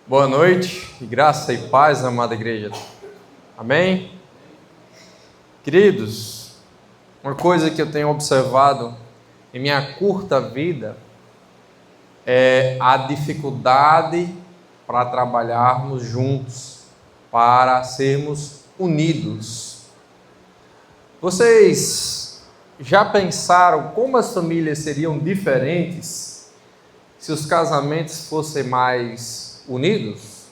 Boa noite, e graça e paz, amada igreja. Amém? Queridos, uma coisa que eu tenho observado em minha curta vida é a dificuldade para trabalharmos juntos, para sermos unidos. Vocês já pensaram como as famílias seriam diferentes se os casamentos fossem mais unidos?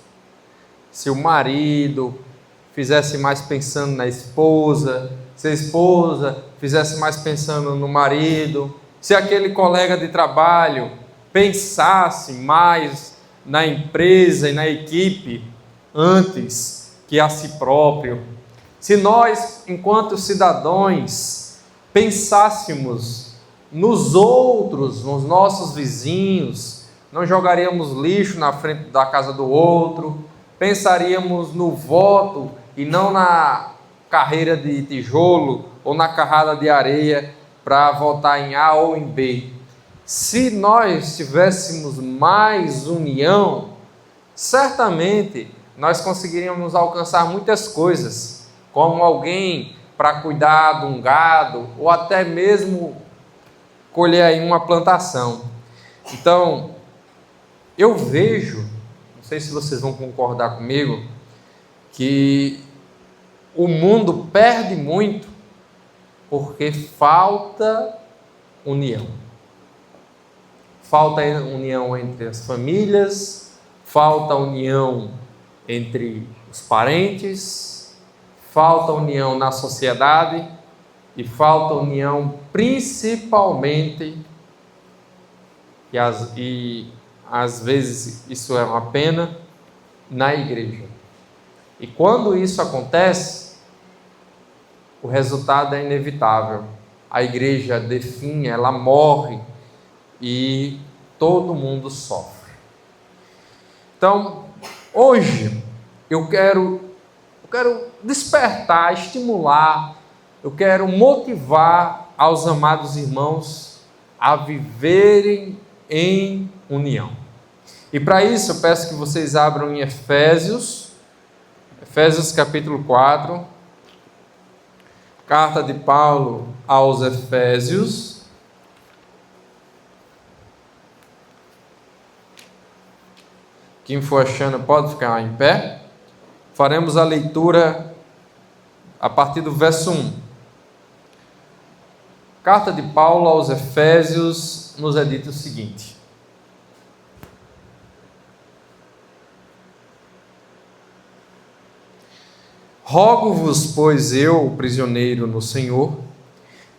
Se o marido fizesse mais pensando na esposa, se a esposa fizesse mais pensando no marido, se aquele colega de trabalho pensasse mais na empresa e na equipe antes que a si próprio, se nós, enquanto cidadãos, pensássemos nos outros, nos nossos vizinhos, não jogaríamos lixo na frente da casa do outro, pensaríamos no voto e não na carreira de tijolo ou na carrada de areia para votar em A ou em B. Se nós tivéssemos mais união, certamente nós conseguiríamos alcançar muitas coisas, como alguém para cuidar de um gado ou até mesmo colher aí uma plantação. Então, eu vejo, não sei se vocês vão concordar comigo, que o mundo perde muito porque falta união. Falta união entre as famílias, falta união entre os parentes, falta união na sociedade e falta união principalmente, e às vezes isso é uma pena, na igreja. E quando isso acontece, o resultado é inevitável. A igreja definha, ela morre e todo mundo sofre. Então, hoje eu quero despertar, estimular, eu quero motivar aos amados irmãos a viverem em união. E para isso eu peço que vocês abram em Efésios capítulo 4, carta de Paulo aos Efésios. Quem for achando pode ficar em pé. Faremos a leitura a partir do verso 1. Carta de Paulo aos Efésios nos é dito o seguinte: Rogo-vos, pois eu, prisioneiro no Senhor,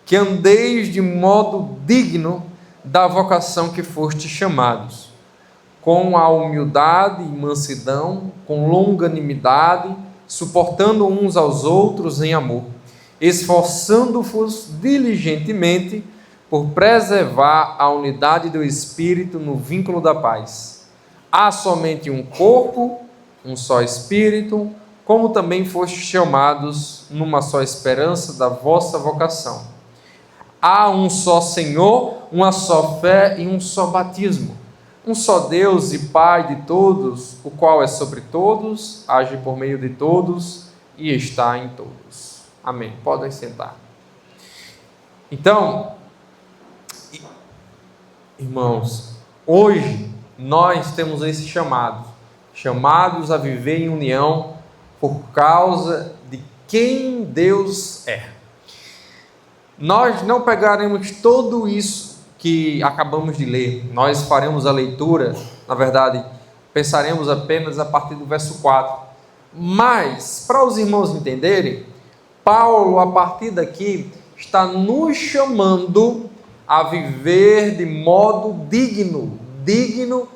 que andeis de modo digno da vocação que fostes chamados, com a humildade e mansidão, com longanimidade, suportando uns aos outros em amor, esforçando-vos diligentemente por preservar a unidade do Espírito no vínculo da paz. Há somente um corpo, um só Espírito, como também fostes chamados numa só esperança da vossa vocação. Há um só Senhor, uma só fé e um só batismo. Um só Deus e Pai de todos, o qual é sobre todos, age por meio de todos e está em todos. Amém. Podem sentar. Então, irmãos, hoje nós temos esse chamados a viver em união por causa de quem Deus é. Nós não pegaremos tudo isso que acabamos de ler, nós faremos a leitura, na verdade, pensaremos apenas a partir do verso 4. Mas, para os irmãos entenderem, Paulo, a partir daqui, está nos chamando a viver de modo digno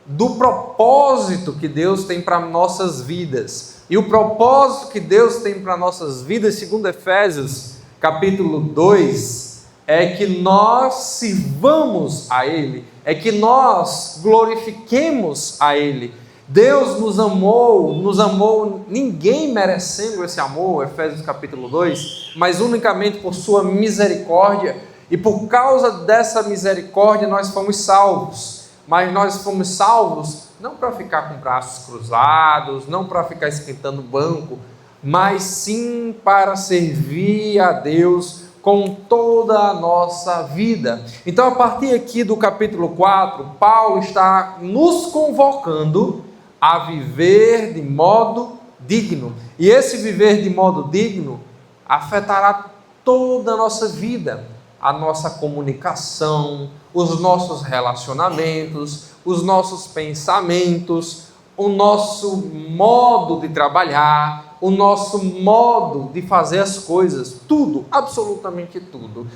do propósito que Deus tem para nossas vidas. E o propósito que Deus tem para nossas vidas, segundo Efésios, capítulo 2, é que nós sirvamos a Ele, é que nós glorifiquemos a Ele. Deus nos amou, ninguém merecendo esse amor, Efésios capítulo 2, mas unicamente por sua misericórdia, e por causa dessa misericórdia nós fomos salvos. mas nós fomos salvos não para ficar com braços cruzados, não para ficar esquentando o banco, mas sim para servir a Deus com toda a nossa vida. Então, a partir aqui do capítulo 4, Paulo está nos convocando a viver de modo digno. E esse viver de modo digno afetará toda a nossa vida, a nossa comunicação, os nossos relacionamentos, os nossos pensamentos, o nosso modo de trabalhar, o nosso modo de fazer as coisas, tudo, absolutamente tudo.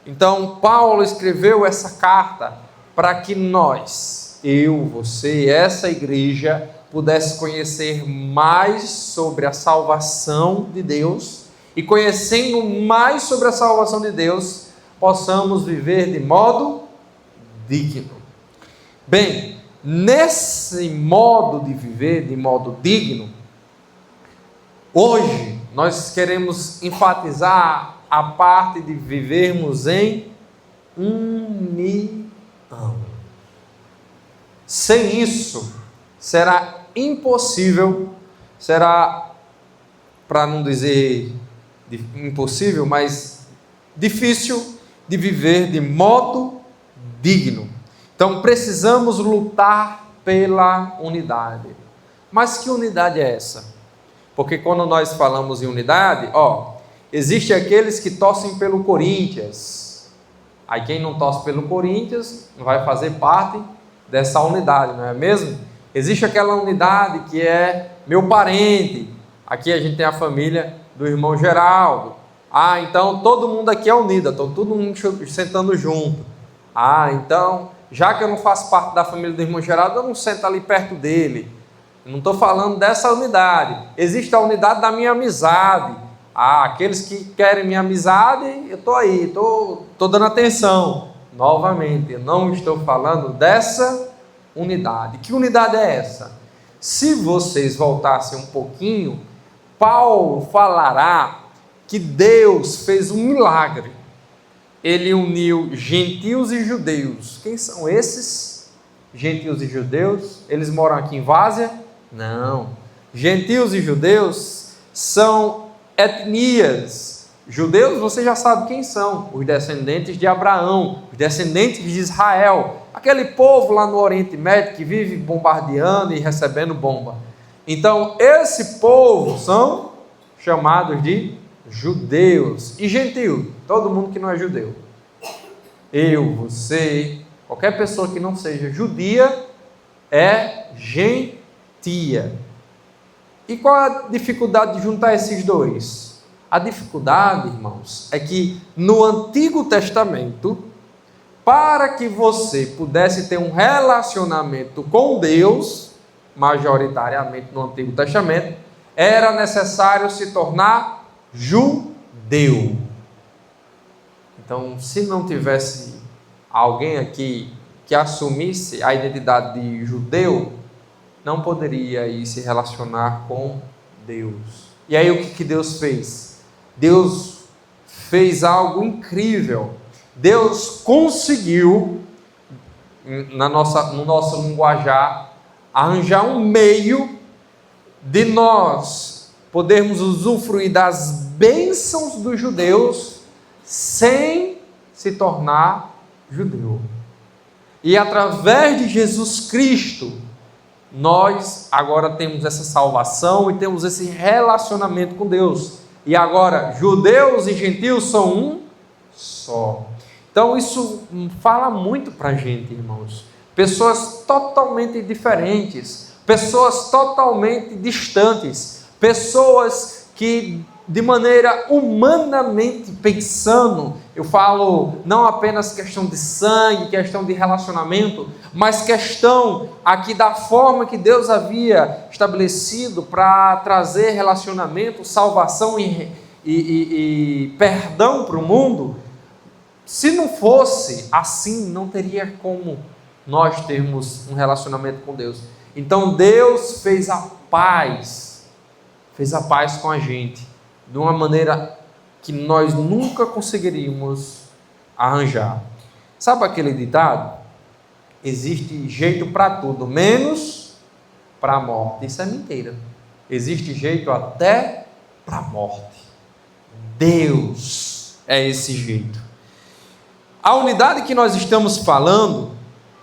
Então, Paulo escreveu essa carta para que nós, eu, você, essa igreja, pudesse conhecer mais sobre a salvação de Deus e, conhecendo mais sobre a salvação de Deus, possamos viver de modo digno. Bem, nesse modo de viver, de modo digno, hoje nós queremos enfatizar a parte de vivermos em união. Sem isso, será impossível, será, para não dizer impossível, mas difícil de viver de modo digno. Então precisamos lutar pela unidade. Mas que unidade é essa? Porque quando nós falamos em unidade, existe aqueles que torcem pelo Corinthians. Aí quem não torce pelo Corinthians não vai fazer parte dessa unidade, não é mesmo? Existe aquela unidade que é meu parente. Aqui a gente tem a família do irmão Geraldo. Então todo mundo aqui é unido, então todo mundo sentando junto. Então, já que eu não faço parte da família do irmão Geraldo, eu não sento ali perto dele. Eu não estou falando dessa unidade. Existe a unidade da minha amizade. Aqueles que querem minha amizade, eu estou aí, estou dando atenção. Novamente, eu não estou falando dessa unidade. Que unidade é essa? Se vocês voltassem um pouquinho, Paulo falará que Deus fez um milagre. Ele uniu gentios e judeus. Quem são esses gentios e judeus? Eles moram aqui em Várzea? Não. Gentios e judeus são etnias. Judeus, você já sabe quem são. Os descendentes de Abraão, os descendentes de Israel. Aquele povo lá no Oriente Médio que vive bombardeando e recebendo bomba. Então, esse povo são chamados de judeus. E gentio, todo mundo que não é judeu. Eu, você, qualquer pessoa que não seja judia é gentia. E qual a dificuldade de juntar esses dois? A dificuldade, irmãos, é que no Antigo Testamento, para que você pudesse ter um relacionamento com Deus, majoritariamente no Antigo Testamento, era necessário se tornar judeu. Então, se não tivesse alguém aqui que assumisse a identidade de judeu, não poderia ir se relacionar com Deus. E aí o que Deus fez? Deus fez algo incrível. Deus conseguiu, no nosso linguajar, arranjar um meio de nós podermos usufruir das bênçãos dos judeus sem se tornar judeu. E através de Jesus Cristo, nós agora temos essa salvação e temos esse relacionamento com Deus. E agora, judeus e gentios são um só. Então isso fala muito para a gente, irmãos. Pessoas totalmente diferentes, pessoas totalmente distantes, pessoas que, de maneira humanamente pensando, eu falo não apenas questão de sangue, questão de relacionamento, mas questão aqui da forma que Deus havia estabelecido para trazer relacionamento, salvação e perdão para o mundo. Se não fosse assim, não teria como nós termos um relacionamento com Deus. Então Deus fez a paz com a gente, de uma maneira que nós nunca conseguiríamos arranjar. Sabe aquele ditado? existe jeito para tudo, menos para a morte. Isso é mentira. Existe jeito até para a morte. Deus é esse jeito. A unidade que nós estamos falando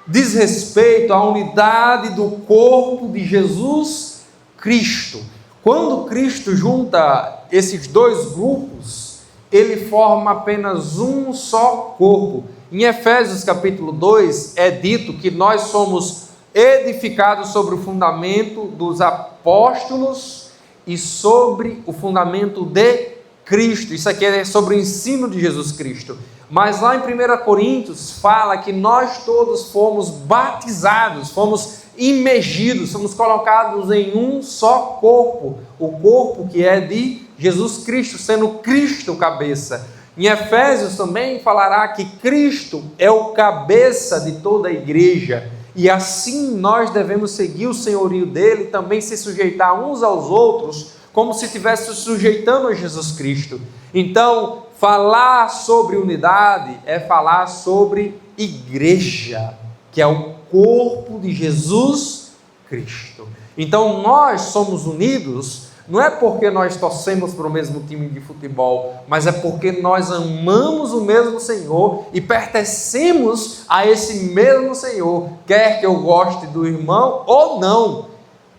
diz respeito à unidade do corpo de Jesus Cristo. Quando Cristo junta esses dois grupos, ele forma apenas um só corpo. Em Efésios capítulo 2 é dito que nós somos edificados sobre o fundamento dos apóstolos e sobre o fundamento de Cristo. Isso aqui é sobre o ensino de Jesus Cristo. Mas lá em 1 Coríntios fala que nós todos fomos batizados, fomos imergidos, fomos colocados em um só corpo, o corpo que é de Jesus Cristo, sendo Cristo o cabeça. Em Efésios também falará que Cristo é o cabeça de toda a igreja, e assim nós devemos seguir o senhorio dele, também se sujeitar uns aos outros, como se estivesse sujeitando a Jesus Cristo. Então, falar sobre unidade é falar sobre igreja, que é o corpo de Jesus Cristo. Então, nós somos unidos, não é porque nós torcemos para o mesmo time de futebol, mas é porque nós amamos o mesmo Senhor e pertencemos a esse mesmo Senhor, quer que eu goste do irmão ou não,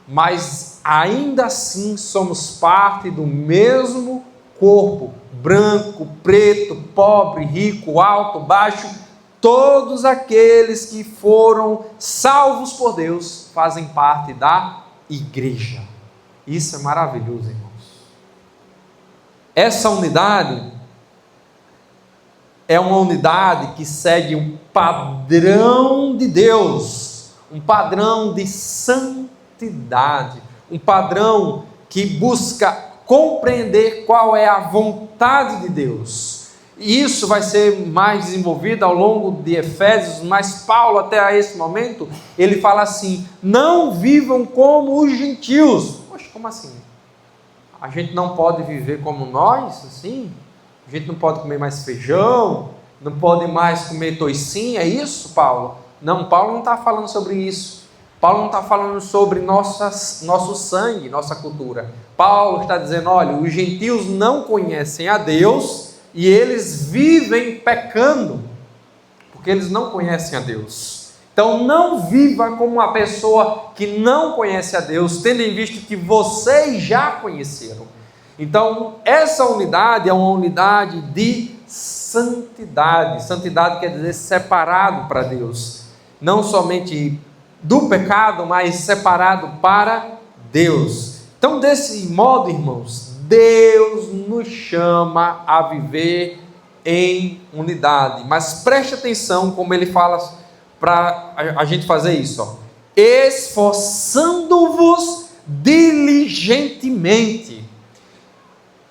mas ainda assim somos parte do mesmo corpo, branco, preto, pobre, rico, alto, baixo, todos aqueles que foram salvos por Deus fazem parte da igreja. Isso é maravilhoso, irmãos. Essa unidade é uma unidade que segue um padrão de Deus, um padrão de santidade, um padrão que busca compreender qual é a vontade de Deus. E isso vai ser mais desenvolvido ao longo de Efésios, mas Paulo, até a esse momento, ele fala assim: não vivam como os gentios. Poxa, como assim? A gente não pode viver como nós, assim? A gente não pode comer mais feijão? Não pode mais comer toicinho? É isso, Paulo? Não, Paulo não está falando sobre isso. Paulo não está falando sobre nosso sangue, nossa cultura. Paulo está dizendo, olha, os gentios não conhecem a Deus e eles vivem pecando, porque eles não conhecem a Deus. Então não viva como uma pessoa que não conhece a Deus, tendo em vista que vocês já conheceram. Então essa unidade é uma unidade de santidade. Santidade quer dizer separado para Deus, não somente do pecado, mas separado para Deus. Então, desse modo, irmãos, Deus nos chama a viver em unidade. Mas preste atenção como ele fala para a gente fazer isso, ó. Esforçando-vos diligentemente.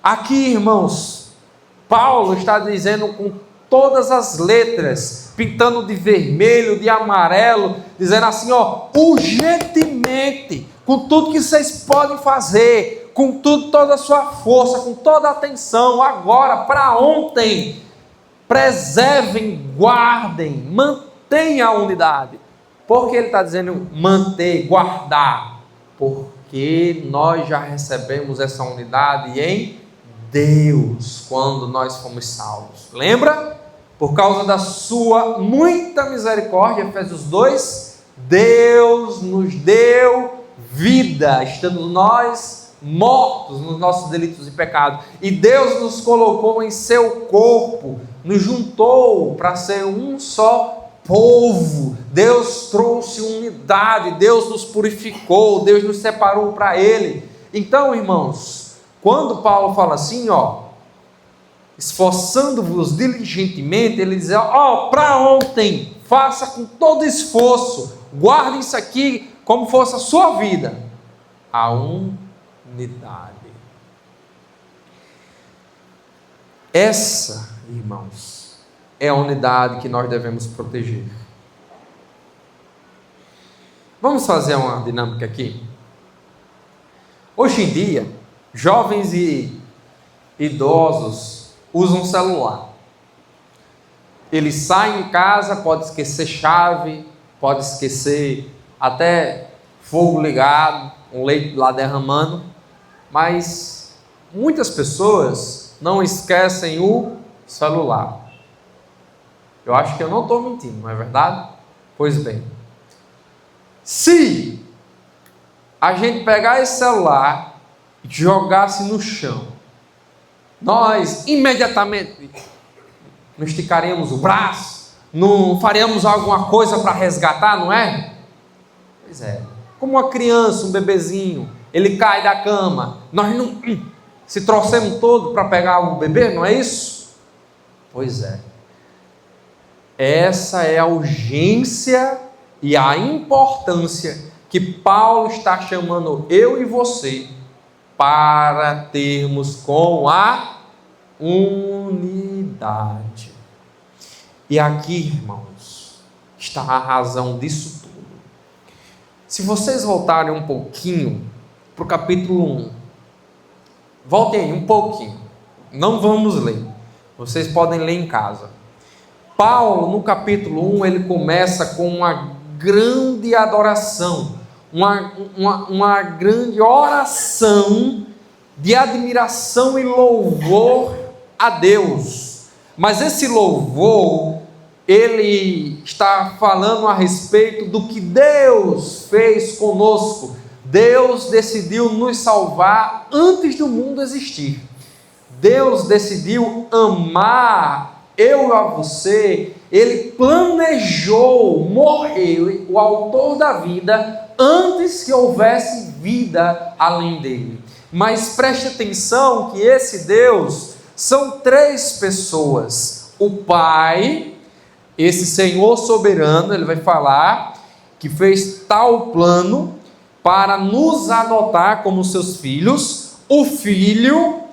Aqui, irmãos, Paulo está dizendo com todas as letras, pintando de vermelho, de amarelo, dizendo assim, ó, urgentemente, com tudo que vocês podem fazer, com tudo, toda a sua força, com toda a atenção, agora, para ontem, preservem, guardem, mantenham a unidade. Por que ele está dizendo manter, guardar? Porque nós já recebemos essa unidade em Deus, quando nós fomos salvos. Lembra? Por causa da sua muita misericórdia, Efésios 2, Deus nos deu vida, estando nós mortos nos nossos delitos e pecados, e Deus nos colocou em seu corpo, nos juntou para ser um só povo. Deus trouxe unidade, Deus nos purificou, Deus nos separou para Ele. Então, irmãos, quando Paulo fala assim, ó, esforçando-vos diligentemente, ele diz, ó, para ontem, faça com todo esforço, guarde isso aqui como fosse a sua vida, a unidade. Essa, irmãos, é a unidade que nós devemos proteger. Vamos fazer uma dinâmica aqui? Hoje em dia, jovens e idosos usam celular. Eles saem de casa, pode esquecer chave, pode esquecer até fogo ligado, um leite lá derramando, mas muitas pessoas não esquecem o celular. Eu acho que eu não estou mentindo, não é verdade? Pois bem, se a gente pegar esse celular e jogasse no chão, nós imediatamente não esticaríamos o braço, não faríamos alguma coisa para resgatar, não é? Pois é, como uma criança, um bebezinho, ele cai da cama, nós não se trouxemos todo para pegar o bebê, não é isso? Pois é. Essa é a urgência e a importância que Paulo está chamando eu e você para termos com a unidade. E aqui, irmãos, está a razão disso tudo. Se vocês voltarem um pouquinho para o capítulo 1, voltem aí um pouquinho, não vamos ler, vocês podem ler em casa. Paulo, no capítulo 1, ele começa com uma grande adoração, uma grande oração de admiração e louvor a Deus. Mas esse louvor, ele está falando a respeito do que Deus fez conosco. Deus decidiu nos salvar antes do mundo existir. Deus decidiu amar eu a você, Ele planejou morrer, o autor da vida, antes que houvesse vida além dele. Mas preste atenção que esse Deus são três pessoas. O Pai, esse Senhor soberano, Ele vai falar que fez tal plano para nos adotar como seus filhos. O Filho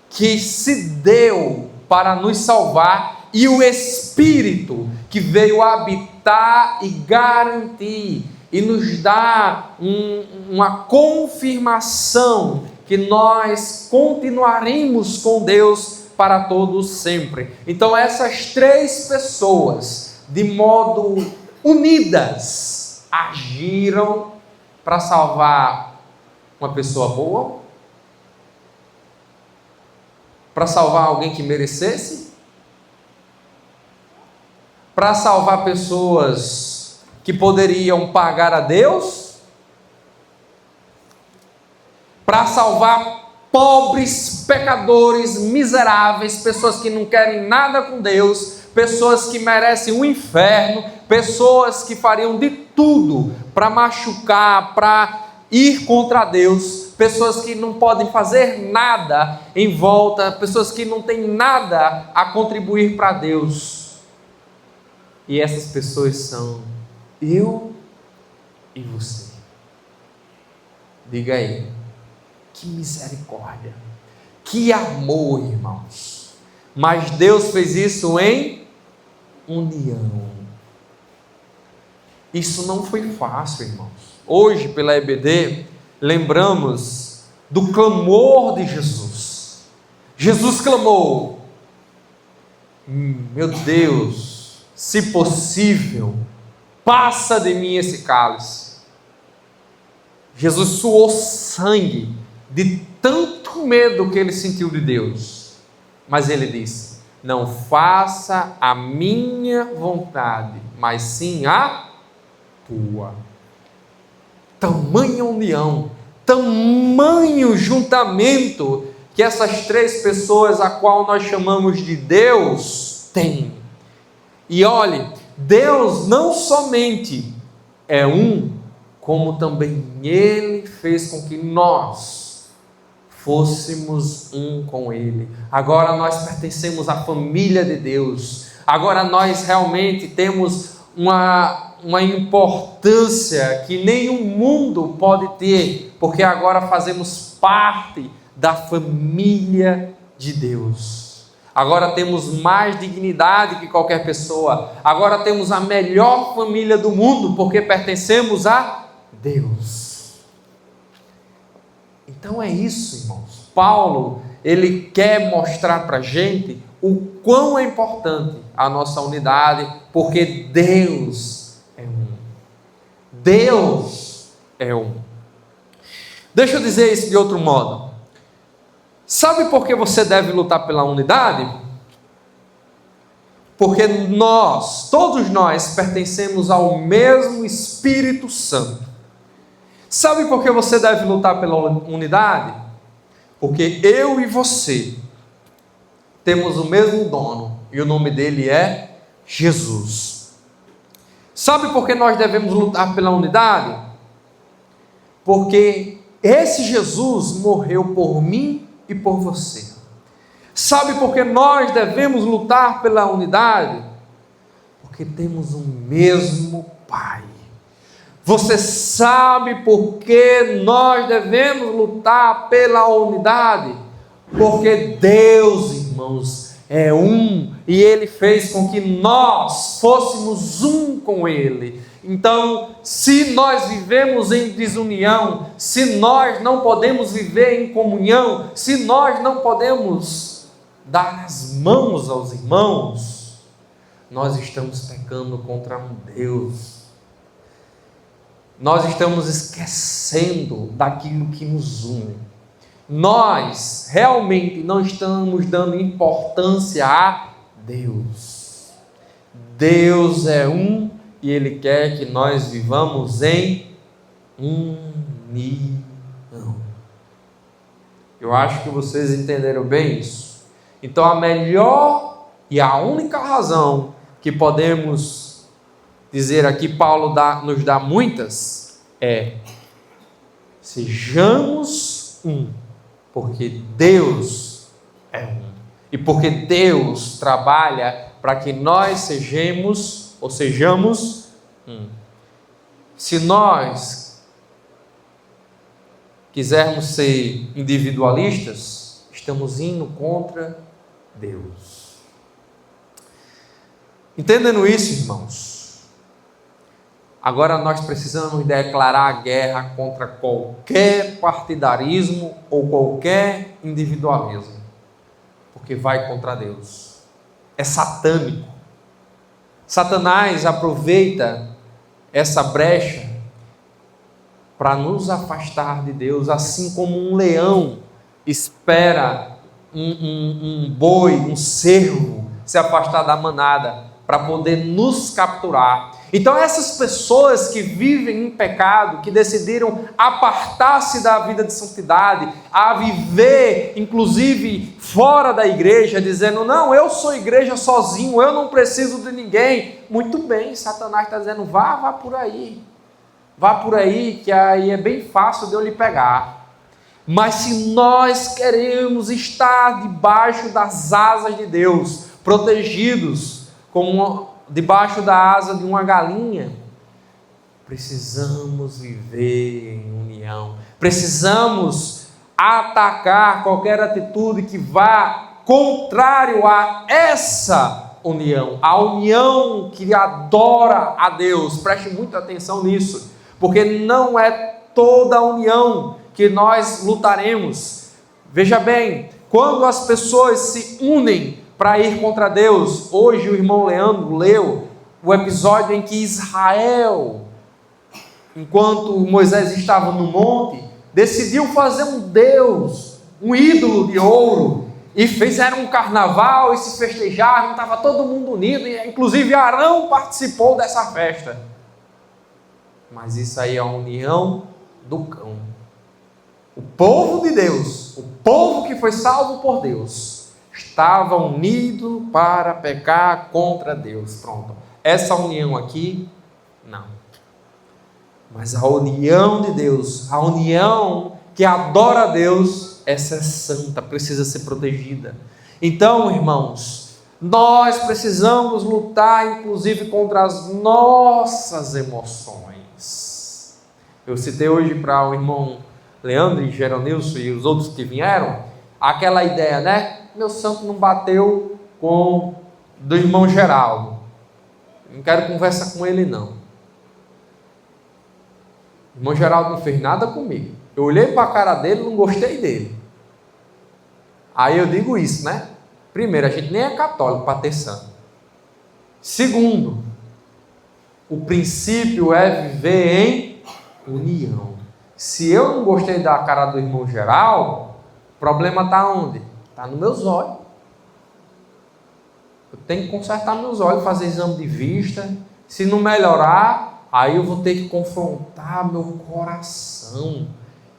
que se deu para nos salvar, e o Espírito que veio habitar e garantir e nos dar uma confirmação que nós continuaremos com Deus para todos sempre. Então essas três pessoas, de modo unidas, agiram para salvar uma pessoa boa, para salvar alguém que merecesse, para salvar pessoas que poderiam pagar a Deus, para salvar pobres, pecadores, miseráveis, pessoas que não querem nada com Deus, pessoas que merecem o inferno, pessoas que fariam de tudo para machucar, para ir contra Deus, pessoas que não podem fazer nada em volta, pessoas que não têm nada a contribuir para Deus. E essas pessoas são eu e você. Diga aí, que misericórdia, que amor, irmãos. Mas Deus fez isso em união. Isso não foi fácil, irmãos. Hoje, pela EBD, lembramos do clamor de Jesus. Jesus clamou: meu Deus, se possível, passa de mim esse cálice. Jesus suou sangue de tanto medo que ele sentiu de Deus. Mas ele disse: não faça a minha vontade, mas sim a tua. Tamanha união, tamanho juntamento que essas três pessoas, a qual nós chamamos de Deus, têm. E olhe, Deus não somente é um, como também Ele fez com que nós fôssemos um com Ele. Agora nós pertencemos à família de Deus. Agora nós realmente temos uma importância que nenhum mundo pode ter, porque agora fazemos parte da família de Deus. Agora temos mais dignidade que qualquer pessoa. Agora temos a melhor família do mundo, porque pertencemos a Deus. Então é isso, irmãos. Paulo, ele quer mostrar para a gente o quão é importante a nossa unidade, porque Deus é um. Deus é um. Deixa eu dizer isso de outro modo. Sabe por que você deve lutar pela unidade? Porque todos nós pertencemos ao mesmo Espírito Santo. Sabe por que você deve lutar pela unidade? Porque eu e você temos o mesmo dono, e o nome dele é Jesus. Sabe por que nós devemos lutar pela unidade? Porque esse Jesus morreu por mim e por você. Sabe por que nós devemos lutar pela unidade? Porque temos o mesmo Pai. Você sabe por que nós devemos lutar pela unidade? Porque Deus, irmãos, é um, e Ele fez com que nós fôssemos um com Ele. Então, se nós vivemos em desunião, se nós não podemos viver em comunhão, se nós não podemos dar as mãos aos irmãos, nós estamos pecando contra um Deus. Nós estamos esquecendo daquilo que nos une. Nós realmente não estamos dando importância a Deus. Deus é um e Ele quer que nós vivamos em união. Eu acho que vocês entenderam bem isso. Então a melhor e a única razão que podemos dizer aqui, Paulo nos dá muitas, sejamos um, porque Deus é um, e porque Deus trabalha para que nós sejamos um. Se nós quisermos ser individualistas, estamos indo contra Deus. Entendendo isso, irmãos, agora nós precisamos declarar a guerra contra qualquer partidarismo ou qualquer individualismo, porque vai contra Deus. É satânico. Satanás aproveita essa brecha para nos afastar de Deus, assim como um leão espera um boi, um cervo se afastar da manada para poder nos capturar. Então essas pessoas que vivem em pecado, que decidiram apartar-se da vida de santidade, a viver inclusive fora da igreja, dizendo, não, eu sou igreja sozinho, eu não preciso de ninguém. Muito bem, Satanás está dizendo, vá por aí, que aí é bem fácil de eu lhe pegar. Mas se nós queremos estar debaixo das asas de Deus, protegidos, como debaixo da asa de uma galinha, precisamos viver em união, precisamos atacar qualquer atitude que vá contrário a essa união, a união que adora a Deus. Preste muita atenção nisso, porque não é toda a união que nós lutaremos. Veja bem, quando as pessoas se unem para ir contra Deus, hoje o irmão Leandro leu o episódio em que Israel, enquanto Moisés estava no monte, decidiu fazer um Deus, um ídolo de ouro, e fizeram um carnaval e se festejaram, estava todo mundo unido, e inclusive Arão participou dessa festa. Mas isso aí é a união do cão. O povo de Deus, o povo que foi salvo por Deus, estava unido para pecar contra Deus. Pronto. Essa união aqui, não. Mas a união de Deus, a união que adora a Deus, essa é santa, precisa ser protegida. Então, irmãos, nós precisamos lutar, inclusive, contra as nossas emoções. Eu citei hoje para o irmão Leandro e Geronilson e os outros que vieram, aquela ideia, né? Meu santo não bateu com do irmão Geraldo. Não quero conversar com ele, não. O irmão Geraldo não fez nada comigo. Eu olhei para a cara dele e não gostei dele. Aí eu digo isso, né? Primeiro, a gente nem é católico para ter santo. Segundo, O princípio é viver em união. Se eu não gostei da cara do irmão Geraldo, o problema está onde? Está nos meus olhos. Eu tenho que consertar meus olhos, fazer exame de vista. Se não melhorar, aí eu vou ter que confrontar meu coração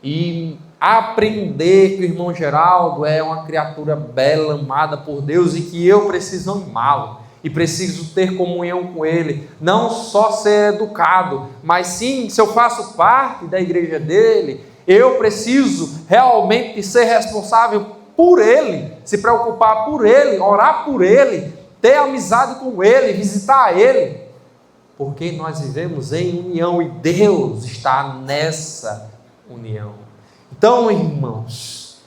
e aprender que o irmão Geraldo é uma criatura bela, amada por Deus e que eu preciso amá-lo e preciso ter comunhão com ele, não só ser educado, mas sim, se eu faço parte da igreja dele, eu preciso realmente ser responsável por ele, se preocupar por ele, orar por ele, ter amizade com ele, visitar ele, porque nós vivemos em união e Deus está nessa união. Então, irmãos,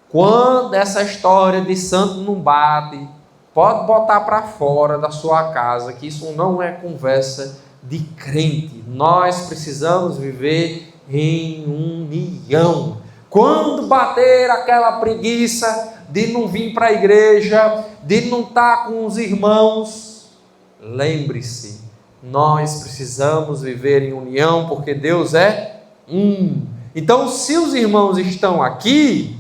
quando essa história de santo não bate, pode botar para fora da sua casa, que isso não é conversa de crente. Nós precisamos viver em união. Quando bater aquela preguiça de não vir para a igreja, de não estar com os irmãos, lembre-se, nós precisamos viver em união, porque Deus é um. Então, se os irmãos estão aqui,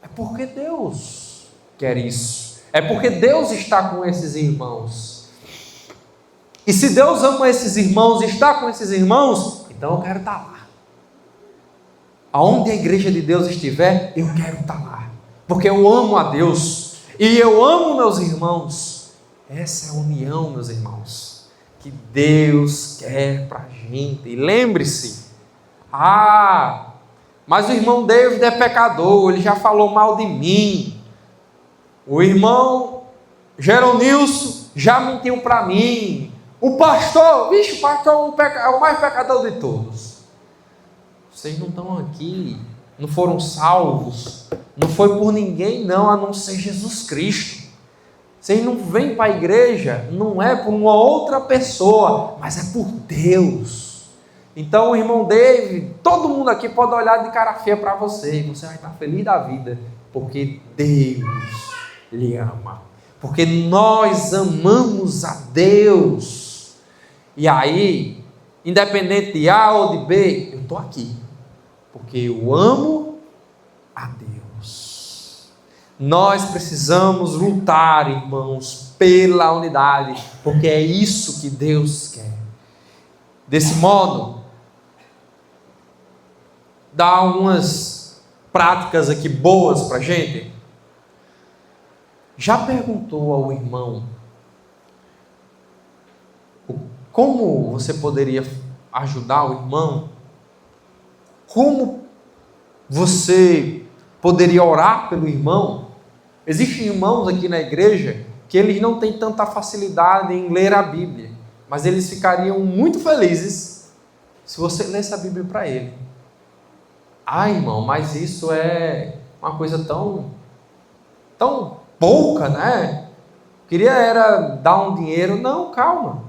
é porque Deus quer isso. É porque Deus está com esses irmãos. E se Deus ama esses irmãos e está com esses irmãos, então eu quero estar lá. Aonde a igreja de Deus estiver, eu quero estar lá. Porque eu amo a Deus. E eu amo meus irmãos. Essa é a união, meus irmãos, que Deus quer para a gente. E lembre-se, mas o irmão David é pecador, ele já falou mal de mim. O irmão Geronilson já mentiu para mim. O pastor, o pastor é o mais pecador de todos. Vocês não estão aqui, não foram salvos, não foi por ninguém não, a não ser Jesus Cristo. Vocês não vêm para a igreja, não é por uma outra pessoa, mas é por Deus. Então o irmão David, todo mundo aqui pode olhar de cara feia para você, e você vai estar feliz da vida, porque Deus lhe ama, porque nós amamos a Deus. E aí, independente de A ou de B, eu estou aqui, porque eu amo a Deus. Nós precisamos lutar, irmãos, pela unidade, porque é isso que Deus quer. Desse modo, dá algumas práticas aqui boas para a gente. Já perguntou ao irmão como você poderia ajudar o irmão? Como você poderia orar pelo irmão? Existem irmãos aqui na igreja que eles não têm tanta facilidade em ler a Bíblia, mas eles ficariam muito felizes se você lesse a Bíblia para ele. Irmão, mas isso é uma coisa tão pouca, né? Queria era dar um dinheiro. Não, calma,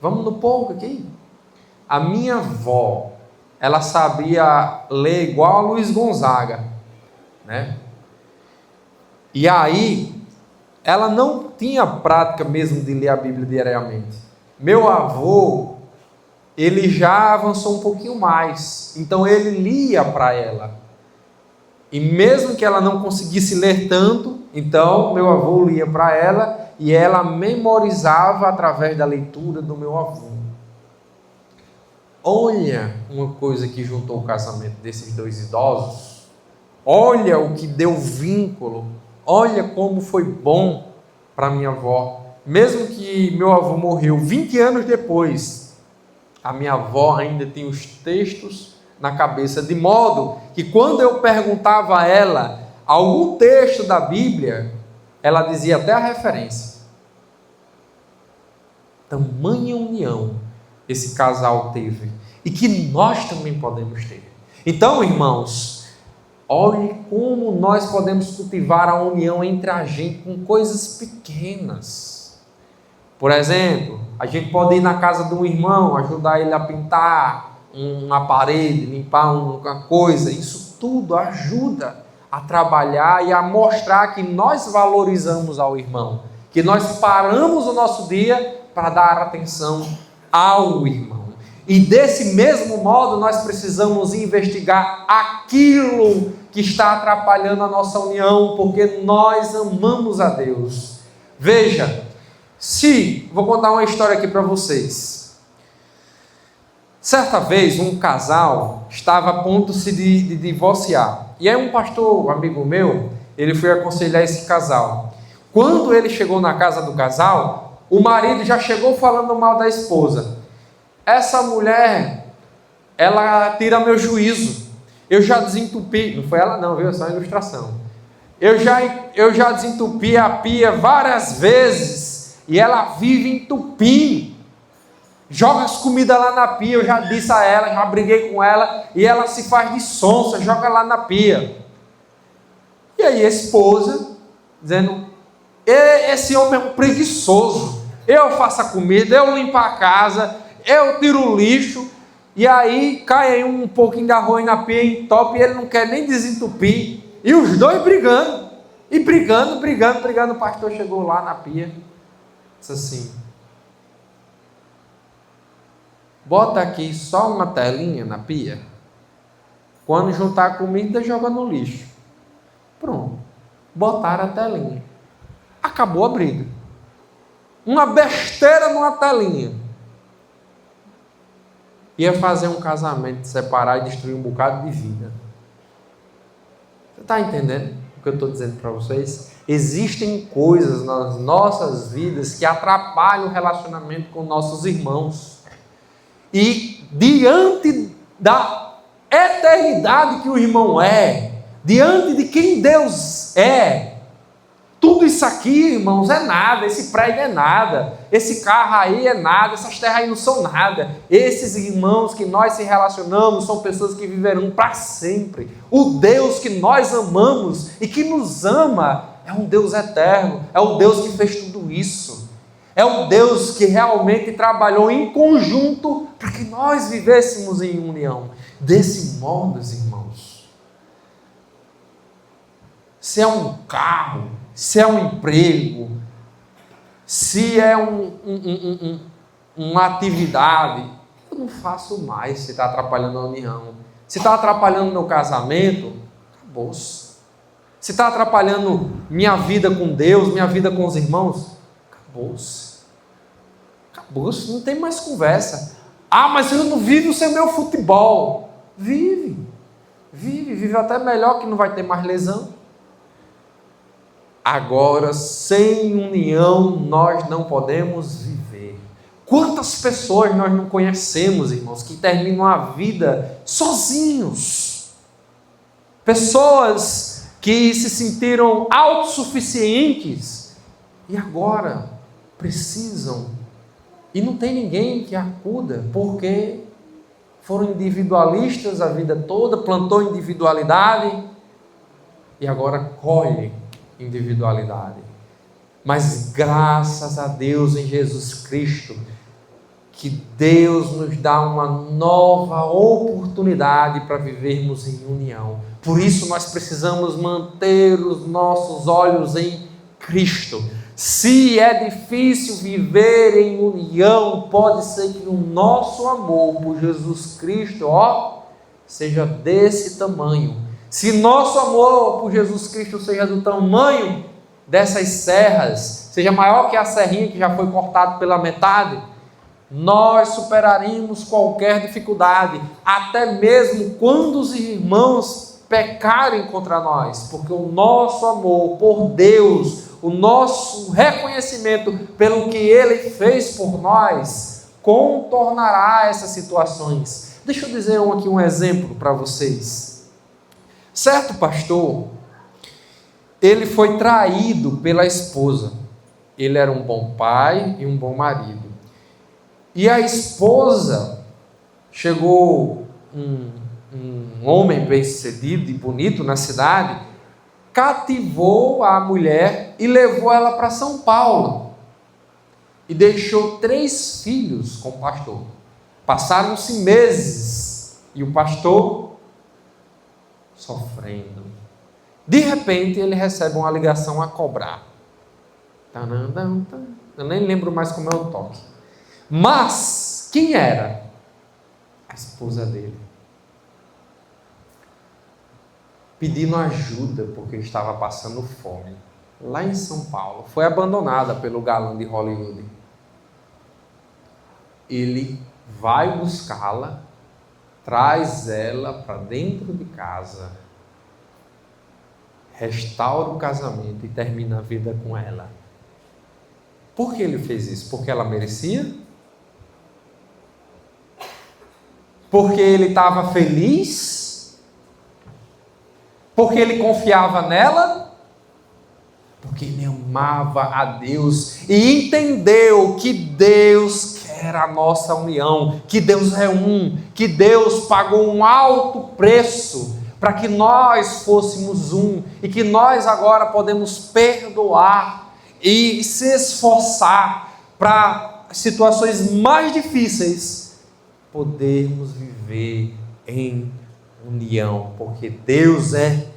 vamos no pouco aqui. A minha avó, ela sabia ler igual a Luiz Gonzaga, né? E aí, ela não tinha prática mesmo de ler a Bíblia diariamente. Meu avô, ele já avançou um pouquinho mais, então ele lia para ela, e mesmo que ela não conseguisse ler tanto, então meu avô lia para ela, e ela memorizava através da leitura do meu avô. Olha uma coisa que juntou o casamento desses dois idosos, olha o que deu vínculo, olha como foi bom para minha avó, mesmo que meu avô morreu 20 anos depois, a minha avó ainda tem os textos na cabeça, de modo que quando eu perguntava a ela algum texto da Bíblia, ela dizia até a referência. Tamanha união esse casal teve, e que nós também podemos ter. Então, irmãos, olhe como nós podemos cultivar a união entre a gente com coisas pequenas. Por exemplo, a gente pode ir na casa de um irmão, ajudar ele a pintar uma parede, limpar uma coisa. Isso tudo ajuda a trabalhar e a mostrar que nós valorizamos ao irmão, que nós paramos o nosso dia para dar atenção ao irmão. E desse mesmo modo nós precisamos investigar aquilo que está atrapalhando a nossa união, porque nós amamos a Deus. Veja, vou contar uma história aqui para vocês. Certa vez um casal estava a ponto de divorciar. E aí um pastor, amigo meu, ele foi aconselhar esse casal. Quando ele chegou na casa do casal, o marido já chegou falando mal da esposa. Essa mulher, ela tira meu juízo. Eu já desentupi, não foi ela não, viu? É só uma ilustração. Eu já desentupi a pia várias vezes e ela vive entupindo. Joga as comidas lá na pia, eu já disse a ela, já briguei com ela e ela se faz de sonsa, joga lá na pia. E aí a esposa, dizendo, esse homem é um preguiçoso, eu faço a comida, eu limpo a casa, eu tiro o lixo, e aí cai aí um pouquinho de arroz na pia, entope, e ele não quer nem desentupir, e os dois brigando, o pastor chegou lá na pia, disse assim, bota aqui só uma telinha na pia, quando juntar a comida, joga no lixo. Pronto, botaram a telinha. Acabou a briga. Uma besteira numa telinha. Ia fazer um casamento, separar e destruir um bocado de vida. Você está entendendo o que eu estou dizendo para vocês? Existem coisas nas nossas vidas que atrapalham o relacionamento com nossos irmãos. E diante da eternidade que o irmão é, diante de quem Deus é, tudo isso aqui, irmãos, é nada, esse prédio é nada, esse carro aí é nada, essas terras aí não são nada. Esses irmãos que nós se relacionamos são pessoas que viverão para sempre. O Deus que nós amamos e que nos ama é um Deus eterno, é o Deus que fez tudo isso. É o Deus que realmente trabalhou em conjunto para que nós vivêssemos em união. Desse modo, irmãos, se é um carro, se é um emprego, se é uma atividade, eu não faço mais se está atrapalhando a união. Se está atrapalhando meu casamento, acabou-se. Se está atrapalhando minha vida com Deus, minha vida com os irmãos, acabou-se. Acabou-se, não tem mais conversa. Ah, mas eu não vivo sem meu futebol. Vive até melhor, que não vai ter mais lesão. Agora, sem união, nós não podemos viver. Quantas pessoas nós não conhecemos, irmãos, que terminam a vida sozinhos? Pessoas que se sentiram autossuficientes e agora precisam, e não tem ninguém que acuda, porque foram individualistas a vida toda, plantou individualidade e agora colhe individualidade. Mas graças a Deus em Jesus Cristo, que Deus nos dá uma nova oportunidade para vivermos em união. Por isso nós precisamos manter os nossos olhos em Cristo. Se é difícil viver em união, pode ser que o nosso amor por Jesus Cristo, seja desse tamanho. Se nosso amor por Jesus Cristo seja do tamanho dessas serras, seja maior que a serrinha que já foi cortada pela metade, nós superaríamos qualquer dificuldade, até mesmo quando os irmãos pecarem contra nós, porque o nosso amor por Deus, o nosso reconhecimento pelo que Ele fez por nós, contornará essas situações. Deixa eu dizer aqui um exemplo para vocês. Certo pastor, ele foi traído pela esposa. Ele era um bom pai e um bom marido. E a esposa, chegou um homem bem-sucedido e bonito na cidade, cativou a mulher e levou ela para São Paulo. E deixou 3 filhos com o pastor. Passaram-se meses e o pastor sofrendo. De repente ele recebe uma ligação a cobrar. Eu nem lembro mais como é o toque. Mas, quem era? A esposa dele. Pedindo ajuda porque estava passando fome. Lá em São Paulo. Foi abandonada pelo galã de Hollywood. Ele vai buscá-la, traz ela para dentro de casa, restaura o casamento e termina a vida com ela. Por que ele fez isso? Porque ela merecia? Porque ele estava feliz? Porque ele confiava nela? Porque ele amava a Deus e entendeu que Deus quer a nossa união, que Deus é um, que Deus pagou um alto preço para que nós fôssemos um e que nós agora podemos perdoar e se esforçar para situações mais difíceis podermos viver em união, porque Deus é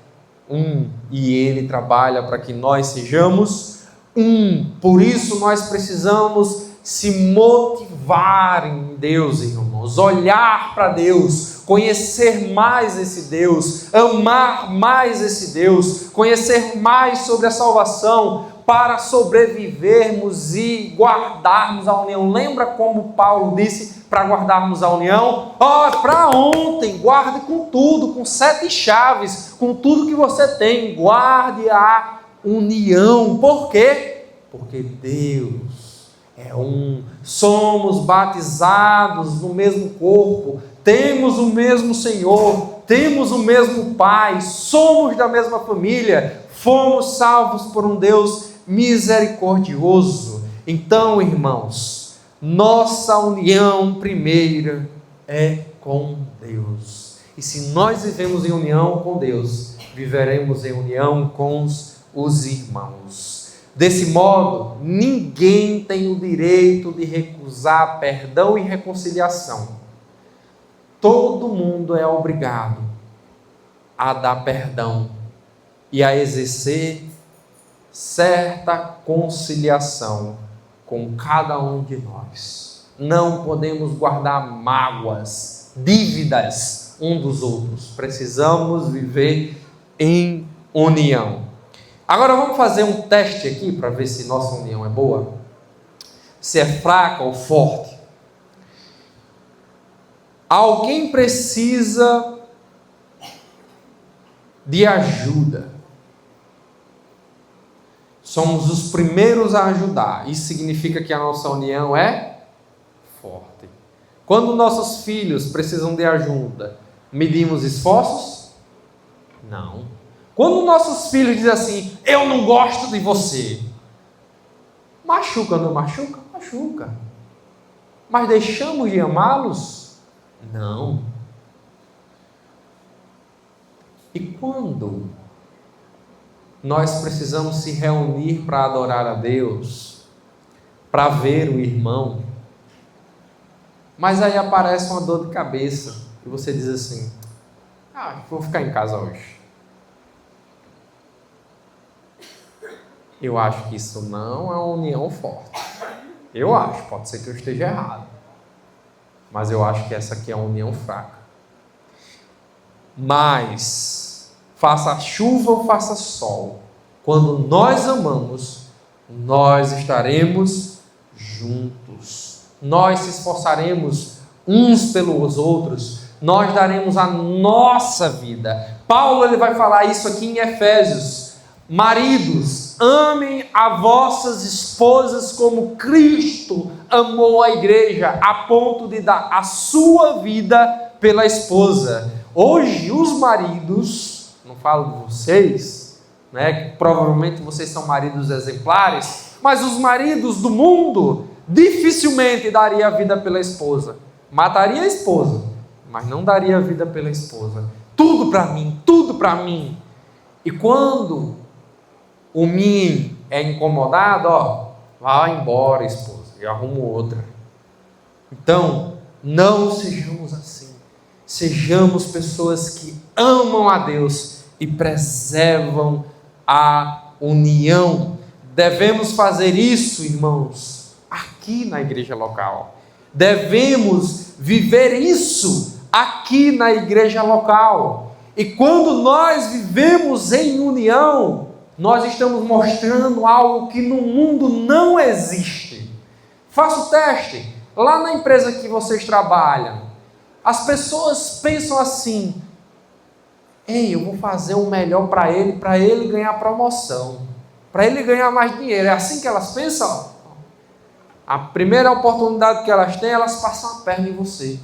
um e Ele trabalha para que nós sejamos um. Por isso nós precisamos se motivar em Deus, irmãos, olhar para Deus, conhecer mais esse Deus, amar mais esse Deus, conhecer mais sobre a salvação para sobrevivermos e guardarmos a união. Lembra como Paulo disse para guardarmos a união? Para ontem, guarde com tudo, com 7 chaves, com tudo que você tem, guarde a união. Por quê? Porque Deus é um, somos batizados no mesmo corpo, temos o mesmo Senhor, temos o mesmo Pai, somos da mesma família, fomos salvos por um Deus misericordioso. Então, irmãos, nossa união primeira é com Deus. E se nós vivemos em união com Deus, viveremos em união com os irmãos. Desse modo, ninguém tem o direito de recusar perdão e reconciliação. Todo mundo é obrigado a dar perdão e a exercer certa conciliação com cada um de nós. Não podemos guardar mágoas, dívidas um dos outros. Precisamos viver em união. Agora vamos fazer um teste aqui para ver se nossa união é boa, se é fraca ou forte. Alguém precisa de ajuda. Somos os primeiros a ajudar. Isso significa que a nossa união é forte. Quando nossos filhos precisam de ajuda, medimos esforços? Não. Quando nossos filhos dizem assim, eu não gosto de você, machuca ou não machuca? Machuca. Mas deixamos de amá-los? Não. E quando nós precisamos se reunir para adorar a Deus, para ver o irmão, mas aí aparece uma dor de cabeça e você diz assim, vou ficar em casa hoje. Eu acho que isso não é uma união forte. Eu acho, pode ser que eu esteja errado, mas eu acho que essa aqui é uma união fraca. Mas, faça chuva ou faça sol, quando nós amamos, nós estaremos juntos. Nós se esforçaremos uns pelos outros. Nós daremos a nossa vida. Paulo ele vai falar isso aqui em Efésios. Maridos, amem as vossas esposas como Cristo amou a igreja, a ponto de dar a sua vida pela esposa. Hoje, os maridos, não falo de vocês, né, provavelmente vocês são maridos exemplares, mas os maridos do mundo dificilmente daria a vida pela esposa. Mataria a esposa, mas não daria a vida pela esposa. Tudo para mim, tudo para mim. E quando o mim é incomodado, vai embora, esposa, eu arrumo outra. Então, não sejamos assim. Sejamos pessoas que amam a Deus e preservam a união. Devemos fazer isso, irmãos, aqui na igreja local. Devemos viver isso aqui na igreja local. E quando nós vivemos em união, nós estamos mostrando algo que no mundo não existe. Faça o teste. Lá na empresa que vocês trabalham, as pessoas pensam assim: ei, eu vou fazer o melhor para ele ganhar promoção, para ele ganhar mais dinheiro. É assim que elas pensam? A primeira oportunidade que elas têm, elas passam a perna em você.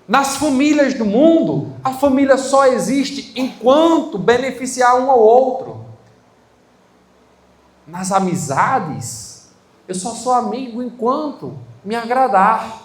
Nas famílias do mundo, a família só existe enquanto beneficiar um ao outro. Nas amizades, eu só sou amigo enquanto me agradar.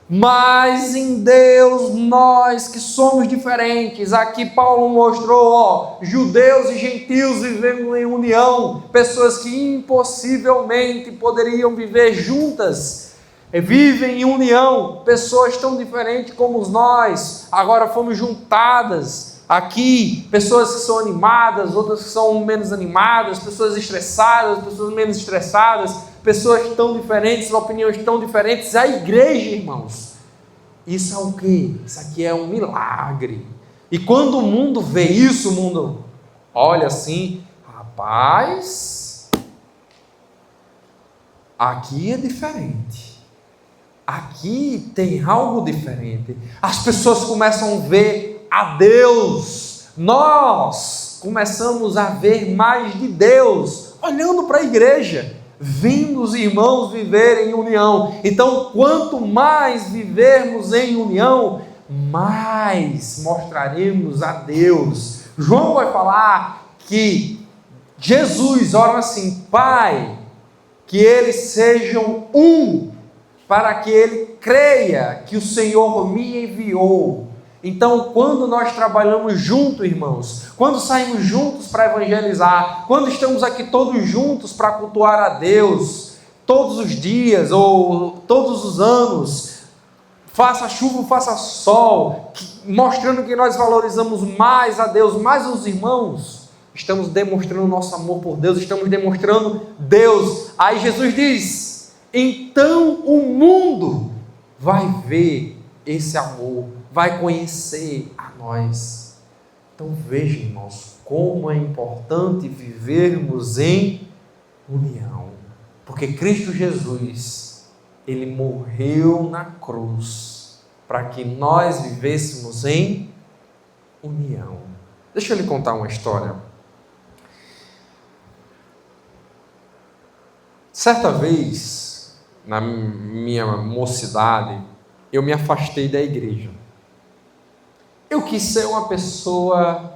Mas em Deus, nós que somos diferentes, aqui Paulo mostrou, judeus e gentios vivendo em união, pessoas que impossivelmente poderiam viver juntas, vivem em união, pessoas tão diferentes como nós, agora fomos juntadas aqui, pessoas que são animadas, outras que são menos animadas, pessoas estressadas, pessoas menos estressadas, pessoas tão diferentes, opiniões tão diferentes. A igreja, irmãos, isso é o quê? Isso aqui é um milagre. E quando o mundo vê isso, o mundo olha assim: rapaz, aqui é diferente. Aqui tem algo diferente. As pessoas começam a ver a Deus. Nós começamos a ver mais de Deus, olhando para a igreja, vendo os irmãos viverem em união. Então, quanto mais vivermos em união, mais mostraremos a Deus. João vai falar que Jesus ora assim: Pai, que eles sejam um, para que ele creia que o Senhor me enviou. Então, quando nós trabalhamos juntos, irmãos, quando saímos juntos para evangelizar, quando estamos aqui todos juntos para cultuar a Deus, todos os dias ou todos os anos, faça chuva, faça sol, mostrando que nós valorizamos mais a Deus, mais os irmãos, estamos demonstrando nosso amor por Deus, estamos demonstrando Deus. Aí Jesus diz: então o mundo vai ver esse amor, vai conhecer a nós. Então veja, irmãos, como é importante vivermos em união, porque Cristo Jesus, Ele morreu na cruz, para que nós vivêssemos em união. Deixa eu lhe contar uma história. Certa vez, na minha mocidade, eu me afastei da igreja. Eu quis ser uma pessoa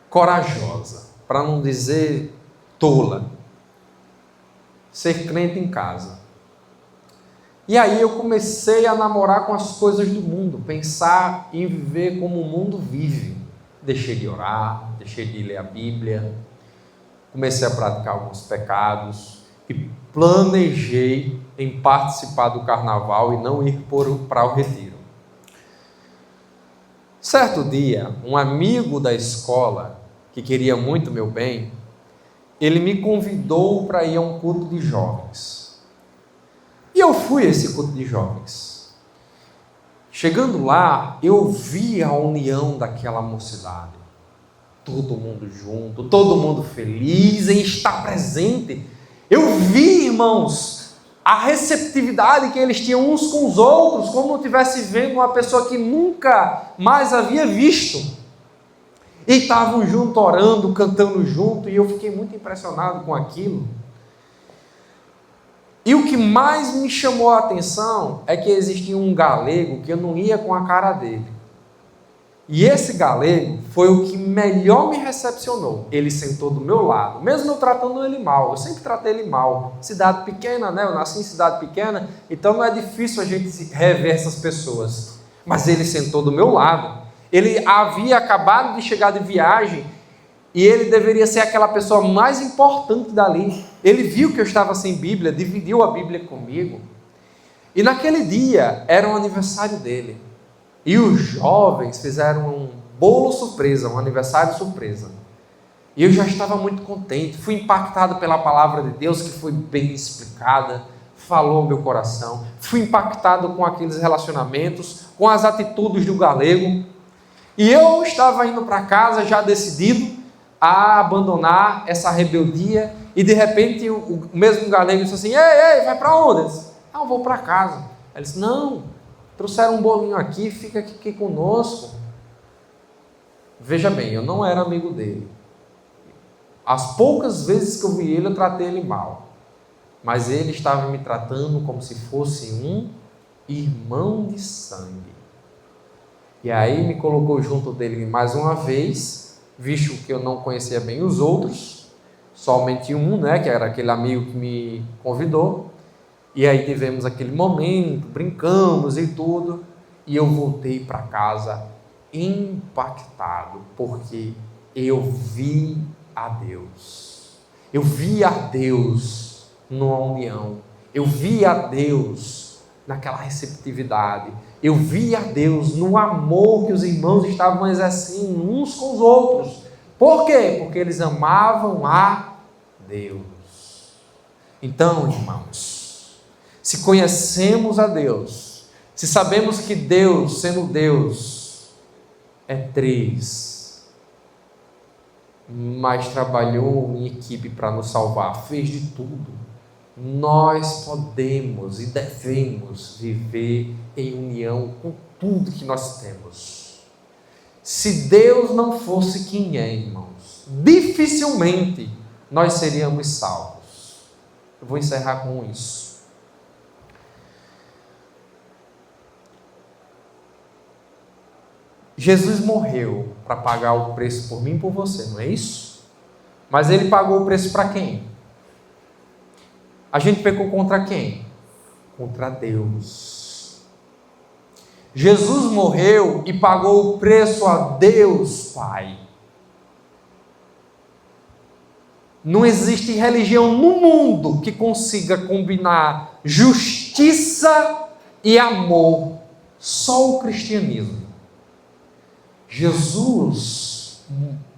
corajosa, para não dizer tola, ser crente em casa. E aí eu comecei a namorar com as coisas do mundo, pensar em viver como o mundo vive. Deixei de orar, deixei de ler a Bíblia, comecei a praticar alguns pecados e planejei em participar do carnaval e não ir para o retiro. Certo dia, um amigo da escola, que queria muito meu bem, ele me convidou para ir a um culto de jovens. E eu fui a esse culto de jovens. Chegando lá, eu vi a união daquela mocidade. Todo mundo junto, todo mundo feliz em estar presente. Eu vi, irmãos, a receptividade que eles tinham uns com os outros, como eu estivesse vendo uma pessoa que nunca mais havia visto. E estavam junto, orando, cantando junto, e eu fiquei muito impressionado com aquilo. E o que mais me chamou a atenção é que existia um galego que eu não ia com a cara dele. E esse galego foi o que melhor me recepcionou. Ele sentou do meu lado, mesmo eu tratando ele mal. Eu sempre tratei ele mal. Cidade pequena, né? Eu nasci em cidade pequena, então não é difícil a gente rever essas pessoas. Mas ele sentou do meu lado. Ele havia acabado de chegar de viagem e ele deveria ser aquela pessoa mais importante dali. Ele viu que eu estava sem Bíblia, dividiu a Bíblia comigo. E naquele dia era o aniversário dele. E os jovens fizeram um bolo surpresa, um aniversário surpresa. E eu já estava muito contente, fui impactado pela palavra de Deus, que foi bem explicada, falou ao meu coração. Fui impactado com aqueles relacionamentos, com as atitudes do galego. E eu estava indo para casa já decidido a abandonar essa rebeldia. E de repente o mesmo galego disse assim: ei, vai para onde? Eu disse: eu vou para casa. Ele disse: não, trouxeram um bolinho aqui, fica aqui conosco. Veja bem, eu não era amigo dele. As poucas vezes que eu vi ele, eu tratei ele mal. Mas ele estava me tratando como se fosse um irmão de sangue. E aí me colocou junto dele mais uma vez, visto que eu não conhecia bem os outros, somente um, que era aquele amigo que me convidou. E aí tivemos aquele momento, brincamos e tudo, e eu voltei para casa impactado, porque eu vi a Deus. Eu vi a Deus numa união. Eu vi a Deus naquela receptividade. Eu vi a Deus no amor que os irmãos estavam exercendo uns com os outros. Por quê? Porque eles amavam a Deus. Então, irmãos, se conhecemos a Deus, se sabemos que Deus, sendo Deus, é três, mas trabalhou em equipe para nos salvar, fez de tudo, nós podemos e devemos viver em união com tudo que nós temos. Se Deus não fosse quem é, irmãos, dificilmente nós seríamos salvos. Eu vou encerrar com isso. Jesus morreu para pagar o preço por mim e por você, não é isso? Mas ele pagou o preço para quem? A gente pecou contra quem? Contra Deus. Jesus morreu e pagou o preço a Deus Pai. Não existe religião no mundo que consiga combinar justiça e amor, só o cristianismo. Jesus,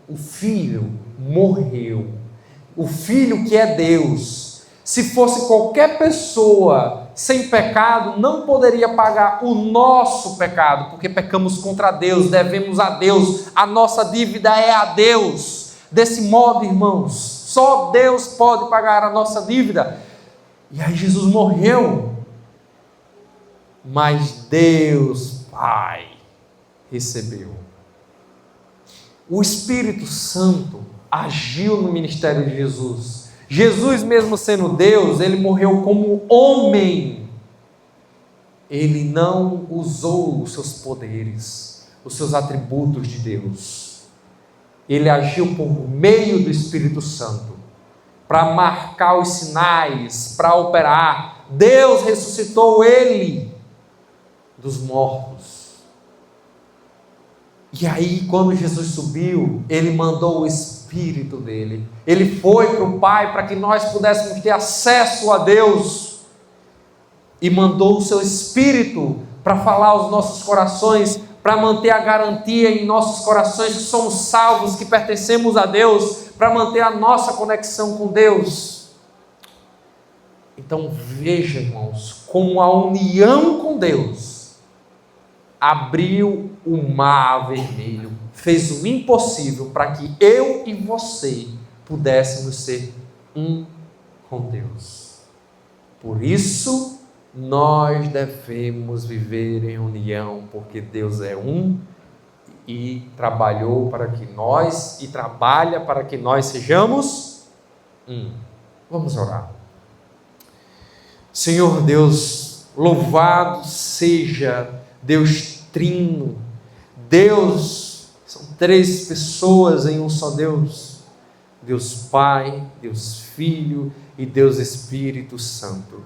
o Filho, morreu. O Filho que é Deus. Se fosse qualquer pessoa sem pecado, não poderia pagar o nosso pecado, porque pecamos contra Deus, devemos a Deus, a nossa dívida é a Deus. Desse modo, irmãos, só Deus pode pagar a nossa dívida. E aí Jesus morreu, mas Deus Pai recebeu. O Espírito Santo agiu no ministério de Jesus. Jesus, mesmo sendo Deus, ele morreu como homem. Ele não usou os seus poderes, os seus atributos de Deus. Ele agiu por meio do Espírito Santo, para marcar os sinais, para operar. Deus ressuscitou ele dos mortos. E aí, quando Jesus subiu, ele mandou o Espírito dele. Ele foi para o Pai para que nós pudéssemos ter acesso a Deus. E mandou o seu Espírito para falar aos nossos corações, para manter a garantia em nossos corações que somos salvos, que pertencemos a Deus, para manter a nossa conexão com Deus. Então veja, irmãos, como a união com Deus abriu o mar vermelho, fez o impossível para que eu e você pudéssemos ser um com Deus. Por isso, nós devemos viver em união, porque Deus é um e trabalhou para que nós, e trabalha para que nós sejamos um. Vamos orar. Senhor Deus, louvado seja Deus Trino. Deus, são três pessoas em um só Deus. Deus Pai, Deus Filho e Deus Espírito Santo.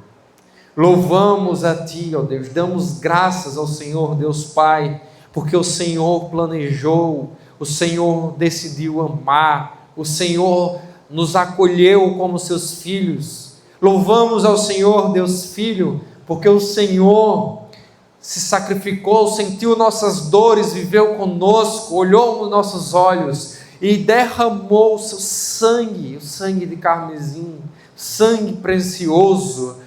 Louvamos a Ti, ó Deus, damos graças ao Senhor Deus Pai, porque o Senhor planejou, o Senhor decidiu amar, o Senhor nos acolheu como seus filhos. Louvamos ao Senhor Deus Filho, porque o Senhor se sacrificou, sentiu nossas dores, viveu conosco, olhou nos nossos olhos e derramou o seu sangue, o sangue de carmesim, sangue precioso,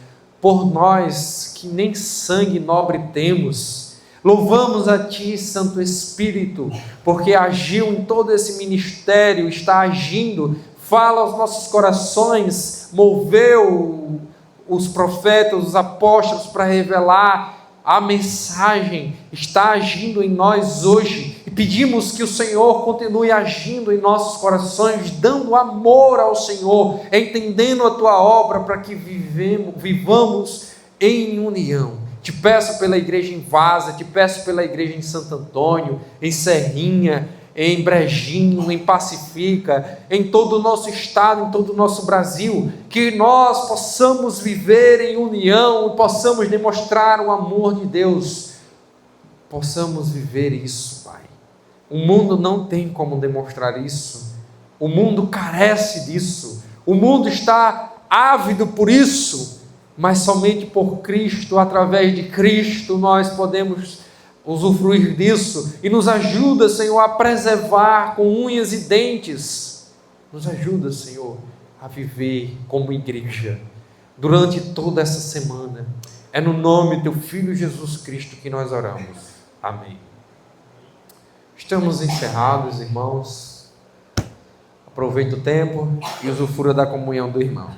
por nós que nem sangue nobre temos. Louvamos a Ti, Santo Espírito, porque agiu em todo esse ministério, está agindo, fala aos nossos corações, moveu os profetas, os apóstolos para revelar a mensagem, está agindo em nós hoje, e pedimos que o Senhor continue agindo em nossos corações, dando amor ao Senhor, entendendo a Tua obra, para que vivamos em união. Te peço pela igreja em Vaza, te peço pela igreja em Santo Antônio, em Serrinha, em Brejinho, em Pacifica, em todo o nosso estado, em todo o nosso Brasil, que nós possamos viver em união, possamos demonstrar o amor de Deus, possamos viver isso, Pai. O mundo não tem como demonstrar isso, o mundo carece disso, o mundo está ávido por isso, mas somente por Cristo, através de Cristo, nós podemos usufruir disso, e nos ajuda, Senhor, a preservar com unhas e dentes, nos ajuda, Senhor, a viver como igreja, durante toda essa semana, é no nome do Teu Filho Jesus Cristo que nós oramos, amém. Estamos encerrados, irmãos, aproveite o tempo e usufrua da comunhão do irmão.